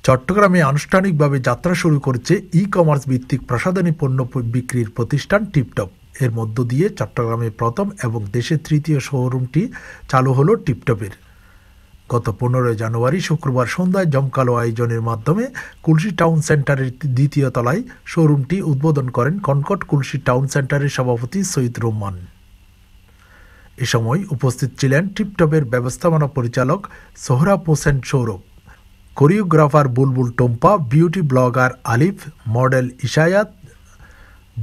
চট্টগ্রামে আনুষ্ঠানিকভাবে যাত্রা শুরু করেছে ই-কমার্স ভিত্তিক প্রসাধনী পণ্য বিক্রির প্রতিষ্ঠান টিপটপ। এর মধ্য দিয়ে চট্টগ্রামে প্রথম এবং দেশের তৃতীয় শোরুমটি চালু হলো টিপটপের। গত 15 জানুয়ারি শুক্রবার সন্ধ্যায় জমকালো আয়োজনের মাধ্যমে কুলসি টাউন সেন্টারের দ্বিতীয় তলায় শোরুমটি উদ্বোধন করেন কনকর্ড কুলসি টাউন সেন্টারের সভাপতি সৈয়দ রহমান। এ সময় উপস্থিত ছিলেন টিপটপের ব্যবস্থাপনা পরিচালক সোহরাব হোসেন সৌরভ, কোরিওগ্রাফার বুলবুল টম্পা, বিউটি ব্লগার আলিফ, মডেল ইশায়াত,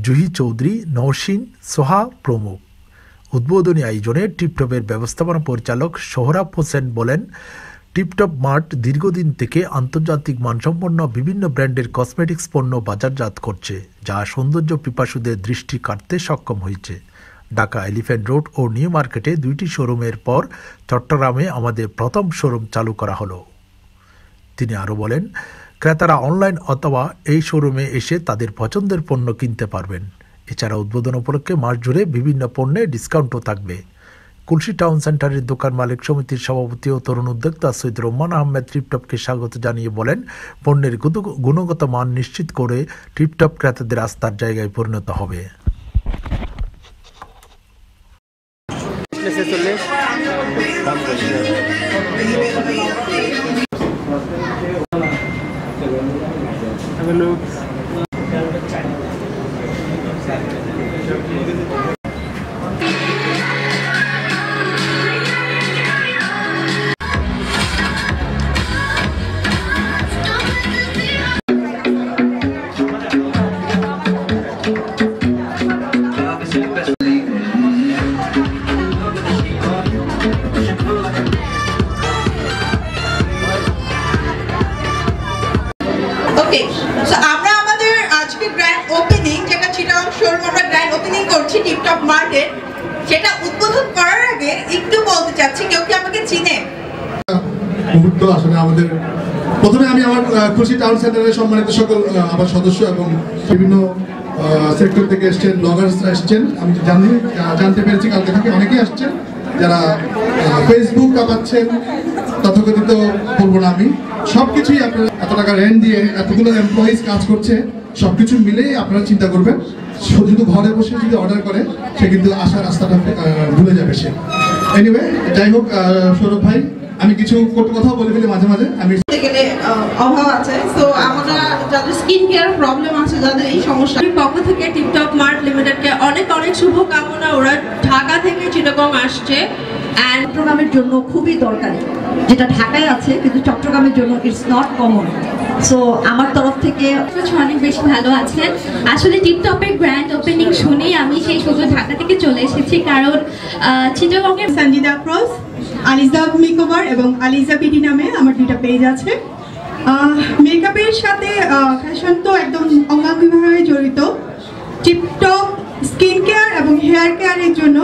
জুহি চৌধুরী, নওশিন, সোহা প্রমুখ। উদ্বোধনী আয়োজনে টিপটপের ব্যবস্থাপনা পরিচালক সোহরাব হোসেন বলেন, টিপটপ মার্ট দীর্ঘদিন থেকে আন্তর্জাতিক মানসম্পন্ন বিভিন্ন ব্র্যান্ডের কসমেটিক্স পণ্য বাজারজাত করছে, যা সৌন্দর্য পিপাসুদের দৃষ্টি কাটতে সক্ষম হয়েছে। ঢাকা এলিফ্যান্ট রোড ও নিউ মার্কেটে 2টি শোরুমের পর চট্টগ্রামে আমাদের প্রথম শোরুম চালু করা হলো। তিনি আরও বলেন, ক্রেতারা অনলাইন অথবা এই শোরুমে এসে তাদের পছন্দের পণ্য কিনতে পারবেন। এছাড়া উদ্বোধন উপলক্ষে মাস জুড়ে বিভিন্ন পণ্যে ডিসকাউন্টও থাকবে। কুলসি টাউন সেন্টারের দোকান মালিক সমিতির সভাপতি ও তরুণ উদ্যোক্তা সৈয়দ রহমান আহমেদ টিপটপকে স্বাগত জানিয়ে বলেন, পণ্যের গুণগত মান নিশ্চিত করে টিপটপ ক্রেতাদের আস্থার জায়গায় পরিণত হবে। আমরা আমাদের আজকে গ্র্যান্ড ওপেনিং, যেটা চিটাগং শোরুম আমরা গ্র্যান্ড ওপেনিং করছি টিপটপ মার্কেট, সেটা উদ্বোধন করার আগে একটু বলতে চাচ্ছি, কেউ কি আমাকে চিনে? মুহূর্ত আসলে আমাদের প্রথমে আমি আমার খুশি টাউন সেন্টারের সম্মানিত সকল আমার সদস্য এবং বিভিন্ন সেক্টর থেকে এসছেন, ব্লগার্সরা এসছেন। আমি জানতে পেরেছি কালকে থেকে অনেকেই আসছেন যারা ফেসবুক কাঁপাচ্ছেন, তথাকথিত বলবো না আমি, সবকিছুই আপনারা এত টাকা রেন্ট দিয়ে এতগুলো এমপ্লয়িজ কাজ করছে, সবকিছু মিলেই আপনারা চিন্তা করবেন। শুধু ঘরে বসে যদি অর্ডার করে সে কিন্তু আসার রাস্তাটা ভুলে যাবে সে। এনিওয়ে, যাই হোক সৌরভ ভাই, আমি কিছু কটু কথা বলে ফেলি মাঝে মাঝে। আমি গেলে অভাব আছে, তো আমরা যাদের স্কিন কেয়ার প্রবলেম আছে, যাদের এই সমস্যা, পক্ষ থেকে টিপটপ মার্ট লিমিটেডকে অনেক অনেক শুভকামনা। ওরা ঢাকা থেকে চিটাগং আসছে অ্যান্ড চট্টগ্রামের জন্য খুবই দরকারি, যেটা ঢাকায় আছে কিন্তু চট্টগ্রামের জন্য ইটস নট কমন। সো আমার তরফ থেকে অনেক বেশি ভালো আছেন। আসলে টিপটপের গ্র্যান্ড ওপেনিং শুনেই আমি সেই সুযোগ ঢাকা থেকে চলে এসেছি, কারণ চিটাগংয়ের সঞ্জিদা ক্রস, আলিজা মেকওভার এবং আলিজা বিডি নামে আমার 2টা পেজ আছে। মেকআপের সাথে ফ্যাশন তো একদম অঙ্গাঙ্গিভাবে জড়িত। টিপটপ স্কিন কেয়ার এবং হেয়ার কেয়ারের জন্য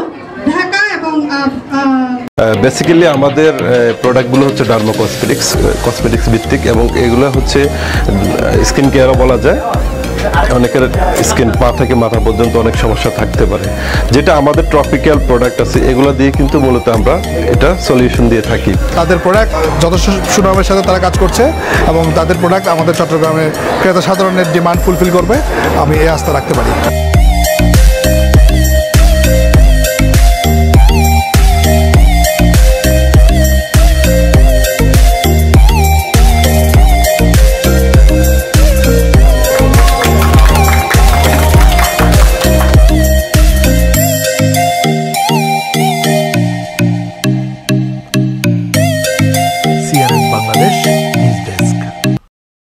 ঢাকা এবং বেসিক্যালি আমাদের প্রোডাক্টগুলো হচ্ছে ডার্মা কসমেটিক্স ভিত্তিক, এবং এগুলো হচ্ছে স্কিন কেয়ারও বলা যায়। অনেকের স্কিন পা থেকে মাথা পর্যন্ত অনেক সমস্যা থাকতে পারে, যেটা আমাদের ট্রপিক্যাল প্রোডাক্ট আছে, এগুলো দিয়ে কিন্তু মূলত আমরা এটা সলিউশন দিয়ে থাকি। তাদের প্রোডাক্ট যথেষ্ট সুনামের সাথে তারা কাজ করছে এবং তাদের প্রোডাক্ট আমাদের চট্টগ্রামের ক্রেতা সাধারণের ডিমান্ড ফুলফিল করবে, আমি এই আস্থা রাখতে পারি।